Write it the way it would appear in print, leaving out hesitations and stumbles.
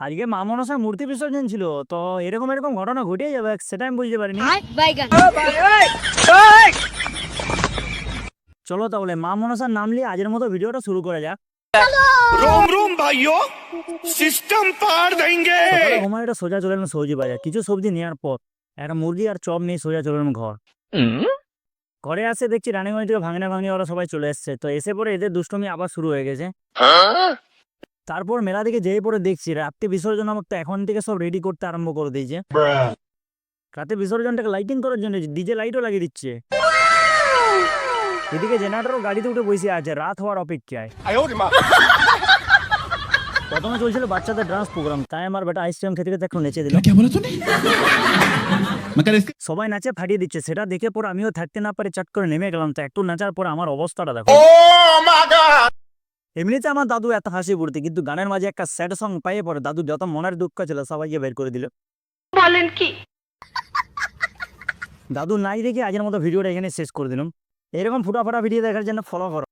আজকে মা মনসার মূর্তি বিসর্জন ছিল, তো এরকম এরকম ঘটনা ঘটেই যাবে সেটা আমি বুঝতে পারিনি। চলো তাহলে মা মনসার নাম নিয়ে আজের মতো ভিডিওটা শুরু করা যাক। रोम रोम भाइयों सिस्टम पार देंगे। সকালে ঘুমাইটা সোজা চলে এলাম সবজি বাজার, কিছু সবজি নেওয়ার পর একটা মুরগি আর চপ নিয়ে সোজা চলে এলাম ঘরে আসে দেখছি রানীগঞ্জ থেকে ভাঙনা ভাঙনি ওরা সবাই চলে এসছে, তো এসে পরে এদের দুষ্টমি আবার শুরু হয়ে গেছে। তারপর মেলা থেকে যেয়ে পরে দেখছি রাত্রে বিসর্জন আমার তো এখন থেকে সব রেডি করতে আরম্ভ করে দিয়েছে। রাতে বিসর্জনটাকে লাইটিং করার জন্য ডিজে লাইটও লাগিয়ে দিচ্ছে। এদিকে জেনারেটরও গাড়িতে উঠে বসে আছে রাত হওয়ার অপেক্ষায়। প্রথমে চলছিল বাচ্চাদের ডান্স প্রোগ্রাম, তাই আমার বেটা আইসক্রিম খেতে খেতে একটু নেচে দিল। সবাই নাচে ফাটিয়ে দিচ্ছে, সেটা দেখে পরে আমিও থাকতে না পারে চট করে নেমে গেলাম। তো একটু নাচার পরে আমার অবস্থাটা দেখো। এমনিতে আমার দাদু এত হাসি পড়তে, কিন্তু গানের মাঝে একটা স্যাড সং পাইয়ে পরে দাদু যত মনের দুঃখ ছিল সবাইকে বের করে দিল। বলেন কি? দাদু নাই দেখে আজের মতো ভিডিওটা এখানে শেষ করে দিলাম। এরকম ফুটাফাটা ভিডিও দেখার জন্য ফলো করো।